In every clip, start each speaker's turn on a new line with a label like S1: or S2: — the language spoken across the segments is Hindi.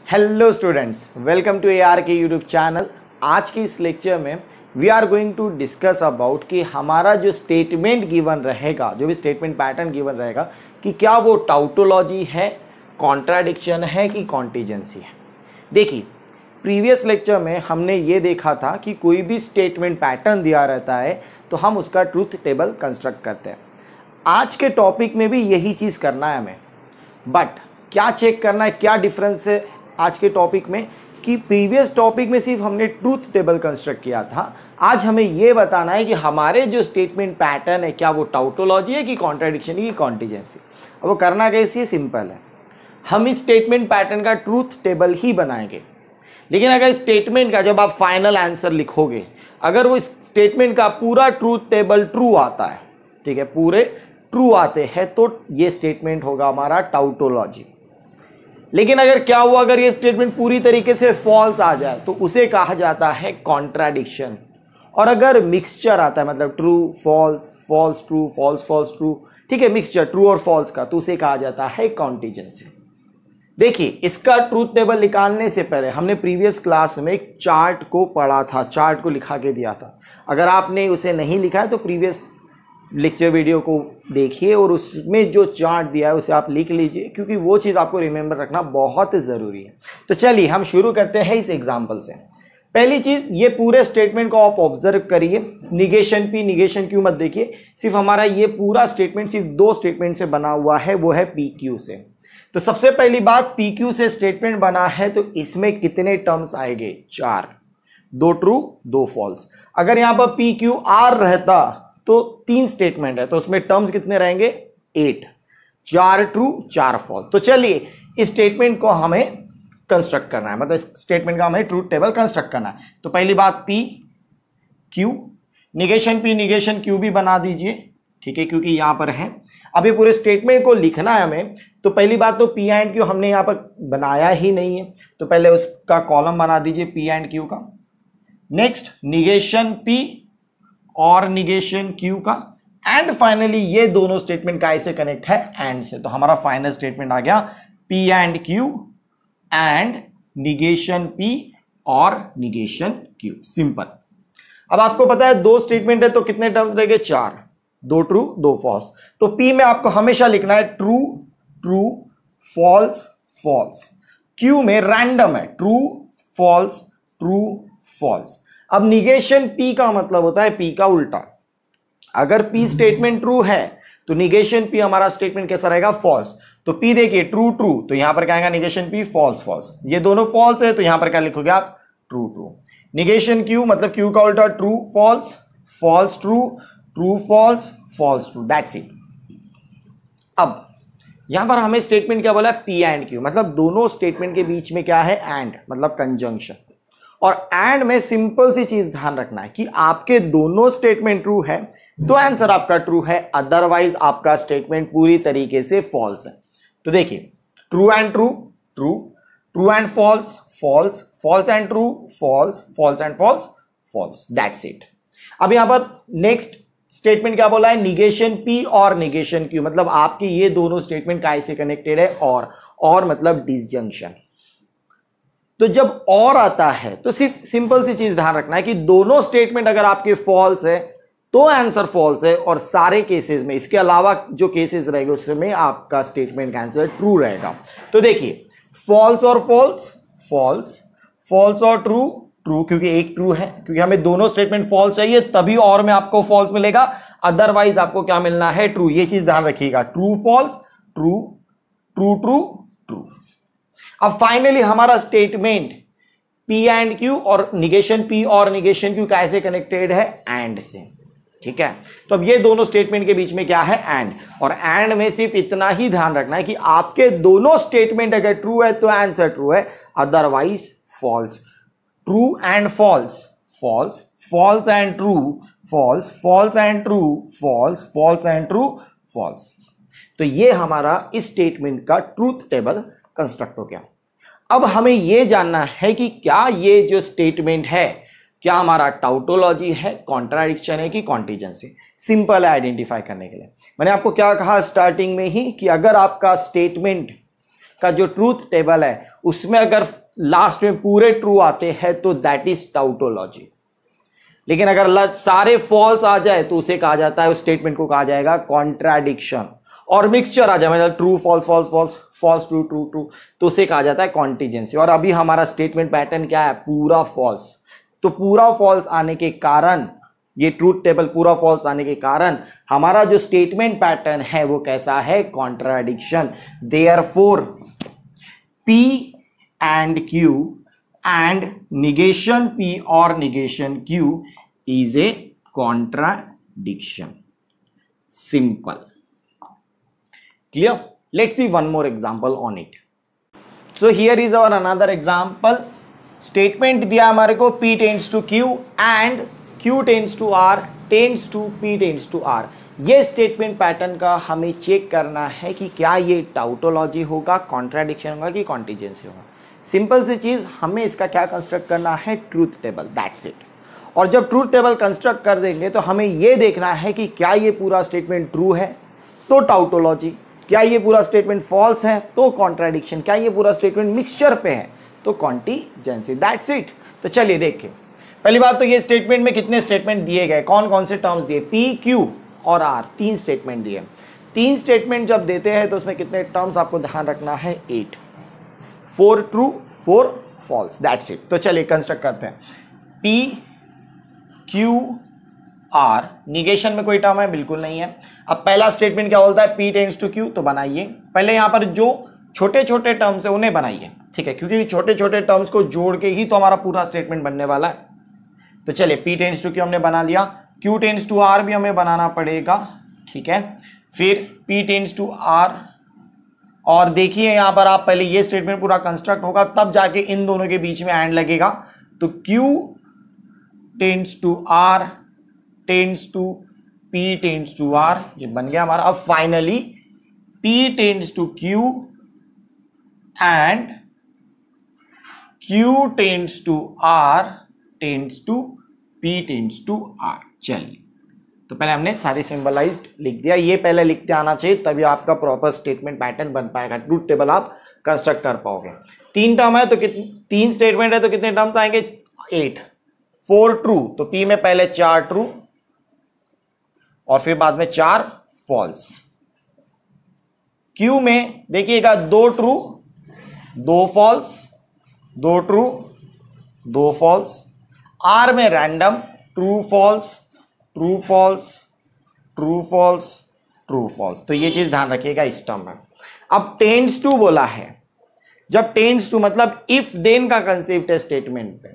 S1: Hello students, welcome to AR के यूट्यूब चैनल। आज के इस लेक्चर में we are going to discuss about कि हमारा जो स्टेटमेंट गिवन रहेगा, जो भी स्टेटमेंट पैटर्न गिवन रहेगा, कि क्या वो टाउटोलॉजी है, कॉन्ट्राडिक्शन है कि कॉन्टीजेंसी है। देखिए, प्रीवियस लेक्चर में हमने ये देखा था कि कोई भी स्टेटमेंट पैटर्न दिया रहता है तो हम उसका ट्रूथ टेबल कंस्ट्रक्ट करते हैं। आज के टॉपिक में भी यही चीज़ करना है हमें, बट क्या चेक करना है, क्या डिफरेंस है आज के टॉपिक में कि प्रीवियस टॉपिक में सिर्फ हमने ट्रूथ टेबल कंस्ट्रक्ट किया था। आज हमें ये बताना है कि हमारे जो स्टेटमेंट पैटर्न है क्या वो टाउटोलॉजी है कि कॉन्ट्राडिक्शन की कॉन्टीजेंसी। अब वो करना कैसे है, सिंपल है। हम इस स्टेटमेंट पैटर्न का ट्रूथ टेबल ही बनाएंगे, लेकिन अगर स्टेटमेंट का जब आप फाइनल आंसर लिखोगे, अगर वो स्टेटमेंट का पूरा ट्रूथ टेबल ट्रू आता है, ठीक है, पूरे ट्रू आते हैं, तो ये स्टेटमेंट होगा हमारा टाउटोलॉजी। लेकिन अगर क्या हुआ, अगर ये स्टेटमेंट पूरी तरीके से फॉल्स आ जाए तो उसे कहा जाता है कॉन्ट्राडिक्शन। और अगर मिक्सचर आता है, मतलब true false, false true, false false true, ठीक है, मिक्सचर ट्रू और फॉल्स का, तो उसे कहा जाता है कॉन्टीजेंसी। देखिए, इसका ट्रूथ टेबल निकालने से पहले हमने प्रीवियस क्लास में एक चार्ट को पढ़ा था, चार्ट को लिखा के दिया था। अगर आपने उसे नहीं लिखा है तो प्रीवियस लेक्चर वीडियो को देखिए और उसमें जो चार्ट दिया है उसे आप लिख लीजिए, क्योंकि वो चीज़ आपको रिमेंबर रखना बहुत ज़रूरी है। तो चलिए हम शुरू करते हैं इस एग्जाम्पल से। पहली चीज़, ये पूरे स्टेटमेंट को आप ऑब्जर्व करिए। निगेशन पी, निगेशन क्यू मत देखिए। सिर्फ हमारा ये पूरा स्टेटमेंट सिर्फ दो स्टेटमेंट से बना हुआ है, वो है पी क्यू से। तो सबसे पहली बात, पी क्यू से स्टेटमेंट बना है तो इसमें कितने टर्म्स आएंगे? 4, 2 ट्रू 2 फॉल्स। अगर यहाँ पर पी क्यू आर रहता तो 3 स्टेटमेंट है, तो उसमें टर्म्स कितने रहेंगे? 8, 4 ट्रू 4 फॉल्स। तो चलिए इस स्टेटमेंट को हमें कंस्ट्रक्ट करना है, मतलब इस स्टेटमेंट का हमें ट्रूथ टेबल कंस्ट्रक्ट करना है। तो पहली बात, P Q, negation P negation Q भी बना दीजिए, ठीक है, क्योंकि यहां पर है। अब ये पूरे स्टेटमेंट को लिखना है हमें, तो पहली बात तो पी एंड क्यू हमने यहां पर बनाया ही नहीं है, तो पहले उसका कॉलम बना दीजिए पी एंड क्यू का। नेक्स्ट, निगेशन पी और निगेशन क्यू का, एंड फाइनली ये दोनों स्टेटमेंट का ऐसे कनेक्ट है एंड से। तो हमारा फाइनल स्टेटमेंट आ गया P and Q and negation P और निगेशन क्यू। सिंपल। अब आपको पता है 2 स्टेटमेंट है तो कितने टर्म्स रहेंगे? 4, 2 ट्रू 2 फॉल्स। तो पी में आपको हमेशा लिखना है true true false false. Q में रैंडम है, ट्रू फॉल्स ट्रू फॉल्स। अब निगेशन पी का मतलब होता है पी का उल्टा। अगर पी स्टेटमेंट ट्रू है तो निगेशन पी हमारा स्टेटमेंट कैसा रहेगा? फॉल्स। तो पी देखिए ट्रू ट्रू, तो यहां पर क्या आएगा? Negation P false false. ये दोनों फॉल्स है तो यहां पर क्या लिखोगे आप? True true. निगेशन क्यू मतलब क्यू का उल्टा, true false false true, true false false true, that's it. अब यहां पर हमें स्टेटमेंट क्या बोला है? पी एंड क्यू, मतलब दोनों स्टेटमेंट के बीच में क्या है? एंड, मतलब कंजंक्शन। और एंड में सिंपल सी चीज ध्यान रखना है कि आपके दोनों स्टेटमेंट ट्रू है तो आंसर आपका ट्रू है, अदरवाइज आपका स्टेटमेंट पूरी तरीके से फॉल्स है। तो देखिए, true and true true, true and false false, false and true false, false and false false, that's it. अब यहां पर नेक्स्ट स्टेटमेंट क्या बोला है? निगेशन पी और निगेशन क्यू, मतलब आपके ये दोनों स्टेटमेंट कैसे कनेक्टेड है? और मतलब डिसजंक्शन। तो जब और आता है तो सिर्फ सिंपल सी चीज ध्यान रखना है कि दोनों स्टेटमेंट अगर आपके फॉल्स है तो आंसर फॉल्स है, और सारे केसेस में, इसके अलावा जो केसेस रहेंगे उसमें आपका स्टेटमेंट का आंसर ट्रू रहेगा। तो देखिए, फॉल्स और फॉल्स फॉल्स, फॉल्स और ट्रू ट्रू, क्योंकि एक ट्रू है, क्योंकि हमें दोनों स्टेटमेंट फॉल्स चाहिए तभी और में आपको फॉल्स मिलेगा, अदरवाइज आपको क्या मिलना है? ट्रू। ये चीज ध्यान रखिएगा, true false true true true true. अब फाइनली हमारा स्टेटमेंट पी एंड क्यू और निगेशन पी और निगेशन क्यू कैसे कनेक्टेड है? एंड से, ठीक है। तो अब ये दोनों स्टेटमेंट के बीच में क्या है? एंड। और एंड में सिर्फ इतना ही ध्यान रखना है कि आपके दोनों स्टेटमेंट अगर ट्रू है तो आंसर ट्रू है, otherwise false. True and false false, false and true false, false and true false, false and true false. तो ये हमारा इस स्टेटमेंट का ट्रूथ टेबल कंस्ट्रक्ट हो गया। अब हमें यह जानना है कि क्या ये जो स्टेटमेंट है क्या हमारा टाउटोलॉजी है, कॉन्ट्राडिक्शन है कि कॉन्टीजेंसी। सिंपल है आइडेंटिफाई करने के लिए। मैंने आपको क्या कहा स्टार्टिंग में ही कि अगर आपका स्टेटमेंट का जो ट्रूथ टेबल है उसमें अगर लास्ट में पूरे ट्रू आते हैं तो दैट इज टाउटोलॉजी। लेकिन अगर सारे फॉल्स आ जाए तो उसे कहा जाता है, उस स्टेटमेंट को कहा जाएगा कॉन्ट्राडिक्शन। और मिक्सचर आ जाए मतलब true false false false false true true true, तो उसे कहा जाता है कॉन्टिजेंसी। और अभी हमारा स्टेटमेंट पैटर्न क्या है, पूरा फॉल्स। तो पूरा फॉल्स आने के कारण, ये ट्रूथ टेबल पूरा फॉल्स आने के कारण हमारा जो स्टेटमेंट पैटर्न है वो कैसा है, contradiction. Therefore P and Q and negation P or negation Q is a contradiction. Simple. Clear? Let's see one more example on it. So here is our another example. Statement दिया हमारे को P tends to Q and Q tends to R tends to P tends to R. ये स्टेटमेंट पैटर्न का हमें चेक करना है कि क्या ये टाउटोलॉजी होगा, कॉन्ट्राडिक्शन होगा कि कॉन्टिजेंसी होगा। सिंपल सी चीज, हमें इसका क्या कंस्ट्रक्ट करना है, ट्रूथ टेबल, दैट्स इट। और जब ट्रूथ टेबल कंस्ट्रक्ट कर देंगे तो हमें ये देखना है कि क्या ये पूरा स्टेटमेंट ट्रू है तो टाउटोलॉजी, क्या ये पूरा स्टेटमेंट फॉल्स है तो कॉन्ट्राडिक्शन, क्या ये पूरा स्टेटमेंट मिक्सचर पे है तो कॉन्टिजेंसी, दैट्स इट। तो चलिए देखिए, पहली बात तो ये स्टेटमेंट में कितने स्टेटमेंट दिए गए, कौन कौन से टर्म्स दिए, पी क्यू और आर, 3 स्टेटमेंट दिए। 3 स्टेटमेंट जब देते हैं तो उसमें कितने टर्म्स आपको ध्यान रखना है, 8, 4 ट्रू 4 फॉल्स, दैट्स इट। तो चलिए कंस्ट्रक्ट करते हैं। पी क्यू आर, निगेशन में कोई टर्म है, बिल्कुल नहीं है। अब पहला स्टेटमेंट क्या बोलता है, पी टेंड्स टू क्यू, तो बनाइए पहले यहां पर जो छोटे छोटे टर्म्स है उन्हें बनाइए, ठीक है, क्योंकि छोटे छोटे टर्म्स को जोड़ के ही तो हमारा पूरा स्टेटमेंट बनने वाला है। तो चलिए पी टेंड्स टू क्यू हमने बना लिया, क्यू टेंड्स टू आर भी हमें बनाना पड़ेगा, ठीक है। फिर पी टेंड्स टू आर, और देखिए यहां पर आप पहले ये स्टेटमेंट पूरा कंस्ट्रक्ट होगा तब जाके इन दोनों के बीच में एंड लगेगा। तो Q tends to R tends to P tends to R, ये बन गया हमारा। अब finally P tends to Q and Q tends to R tends to P tends to R. चलिए, तो पहले हमने सारे सिंबलाइज्ड लिख दिया, ये पहले लिखते आना चाहिए तभी आपका प्रॉपर स्टेटमेंट पैटर्न बन पाएगा, ट्रूथ टेबल आप कंस्ट्रक्ट कर पाओगे। 3 टर्म है तो 3 स्टेटमेंट है तो कितने टर्म्स आएंगे, 8, 4 ट्रू, तो पी में पहले 4 ट्रू और फिर बाद में 4 फॉल्स। क्यू में देखिएगा 2 true 2 false, 2 true 2 false. R में random true false true false true false true false, तो ये चीज ध्यान रखिएगा इस टर्म में। अब टेंड्स टू बोला है, जब टेंड्स टू मतलब इफ देन का कंसेप्ट है स्टेटमेंट पे,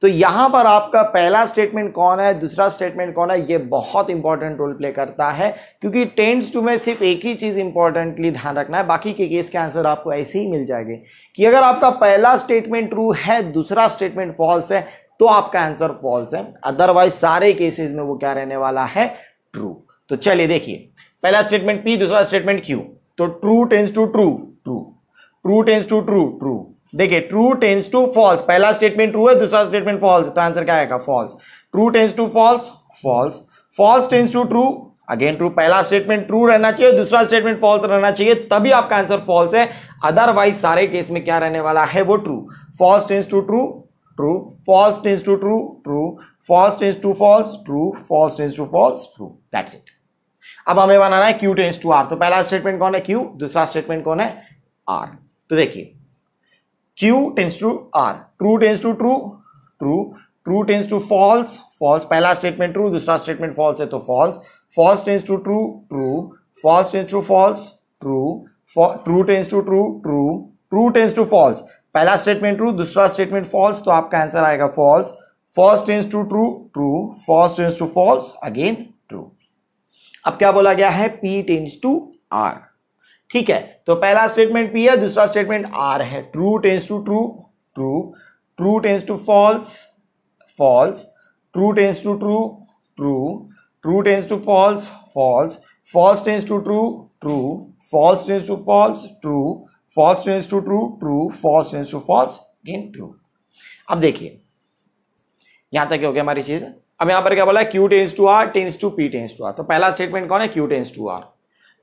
S1: तो यहां पर आपका पहला स्टेटमेंट कौन है, दूसरा स्टेटमेंट कौन है, ये बहुत इंपॉर्टेंट रोल प्ले करता है। क्योंकि टेंड्स टू में सिर्फ एक ही चीज इंपॉर्टेंटली ध्यान रखना है, बाकी के केस के आंसर आपको ऐसे ही मिल जाएंगे कि अगर आपका पहला स्टेटमेंट ट्रू है दूसरा स्टेटमेंट फॉल्स है तो आपका आंसर फॉल्स है, अदरवाइज सारे केसेस में वो क्या रहने वाला है, ट्रू। तो चलिए देखिए, पहला स्टेटमेंट पी दूसरा स्टेटमेंट क्यू, तो true tends to true true, true tends to true true. देखिए ट्रू टेंड्स टू फॉल्स, पहला स्टेटमेंट ट्रू है दूसरा स्टेटमेंट फॉल्स, तो आंसर क्या आएगा, false. True tends to false false, false tends to true again true, पहला स्टेटमेंट ट्रू रहना चाहिए दूसरा स्टेटमेंट फॉल्स रहना चाहिए तभी आपका आंसर फॉल्स है, अदरवाइज सारे केस में क्या रहने वाला है, वो true. False tends to true true, false tends to true true, false tends to false true, false tends to false true, that's it। अब हमें बनाना है q tends to r, तो पहला स्टेटमेंट कौन है, q, दूसरा स्टेटमेंट कौन है, r। तो देखिए q tends to r, true tends to true true, true tends to false false, पहला स्टेटमेंट ट्रू दूसरा स्टेटमेंट फॉल्स है तो false, false tends to true true, false tends to false true, true tends to true true, true tends to false, पहला स्टेटमेंट ट्रू दूसरा स्टेटमेंट फॉल्स, तो आपका आंसर आएगा false. False tends to true true, false tends to false again true. अब क्या बोला गया है, पी टेंड्स टू आर, ठीक है। तो पहला स्टेटमेंट पी है दूसरा स्टेटमेंट आर है, true tends to true true, true tends to false false, true tends to true true, true tends to false false, false tends to true true, false tends to false true, false tends to true true, false tends to false again true। अब देखिए यहां तक हो गया हमारी चीज। अब यहां पर क्या बोला है, q tends to r tends to p tends to r, तो पहला स्टेटमेंट कौन है, q tends to r,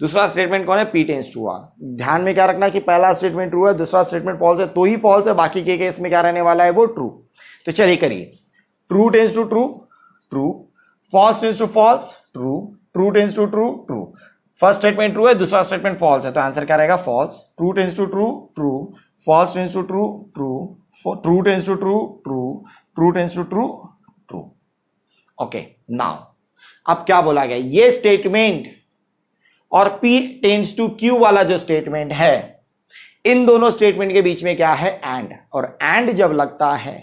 S1: दूसरा स्टेटमेंट कौन है, P टेंड्स टू R। ध्यान में क्या रखना कि पहला स्टेटमेंट ट्रू है, दूसरा स्टेटमेंट फॉल्स है तो ही फॉल्स है, बाकी के केस में क्या रहने वाला है, वो ट्रू। तो चलिए करिए, true tends to true, true, false tends to false, true, true tends to true, true. First statement true है, दूसरा स्टेटमेंट फॉल्स है, तो आंसर क्या रहेगा, false. True tends to true, true, false tends to true, true, true tends to true, true, true tends to true, true. Okay, now अब क्या बोला गया, ये स्टेटमेंट और P टेंड्स टू Q वाला जो स्टेटमेंट है, इन दोनों स्टेटमेंट के बीच में क्या है, एंड। और एंड जब लगता है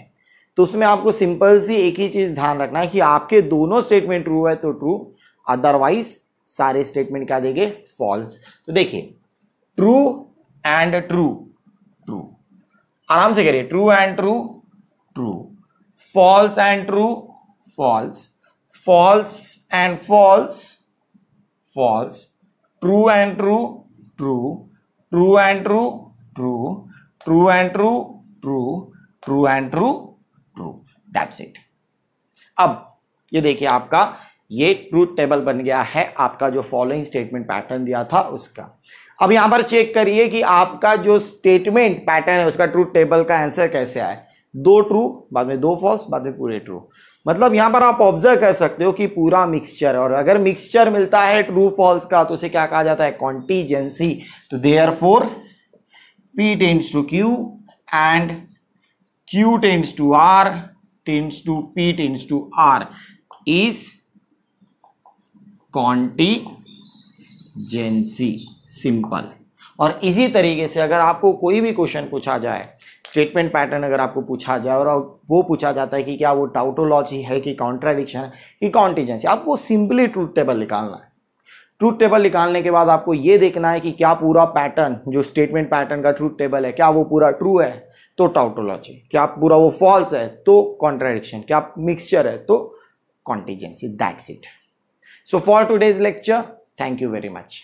S1: तो उसमें आपको सिंपल सी एक ही चीज ध्यान रखना है कि आपके दोनों स्टेटमेंट ट्रू है तो ट्रू, अदरवाइज सारे स्टेटमेंट क्या देंगे, फॉल्स। तो देखिए, ट्रू एंड ट्रू, ट्रू, आराम से करिए, true and true, true, false and true, false, false and false, false, true and true, true, true and true, true, true and true, true, true and true, true. That's it. अब ये देखिए, आपका ये ट्रूथ टेबल बन गया है, आपका जो फॉलोइंग स्टेटमेंट पैटर्न दिया था उसका। अब यहां पर चेक करिए कि आपका जो स्टेटमेंट पैटर्न है उसका ट्रूथ टेबल का आंसर कैसे आए, 2 ट्रू, बाद में 2 फॉल्स, बाद में पूरे ट्रू। मतलब यहां पर आप ऑब्जर्व कर सकते हो कि पूरा मिक्सचर, और अगर मिक्सचर मिलता है ट्रू फॉल्स का तो उसे क्या कहा जाता है, कॉन्टीजेंसी। तो therefore P tends to Q and Q tends to R tends to P tends to R is contingency, simple. और इसी तरीके से अगर आपको कोई भी क्वेश्चन पूछा जाए, स्टेटमेंट पैटर्न अगर आपको पूछा जाए और वो पूछा जाता है कि क्या वो टाउटोलॉजी है कि कॉन्ट्राडिक्शन है कि कॉन्टीजेंसी, आपको सिंपली ट्रूथ टेबल निकालना है। ट्रूथ टेबल निकालने के बाद आपको ये देखना है कि क्या पूरा पैटर्न, जो स्टेटमेंट पैटर्न का ट्रूथ टेबल है, क्या वो पूरा ट्रू है तो टाउटोलॉजी, क्या पूरा वो फॉल्स है तो कॉन्ट्राडिक्शन, क्या मिक्सचर है तो contingency. That's it. So for today's lecture, thank you very much.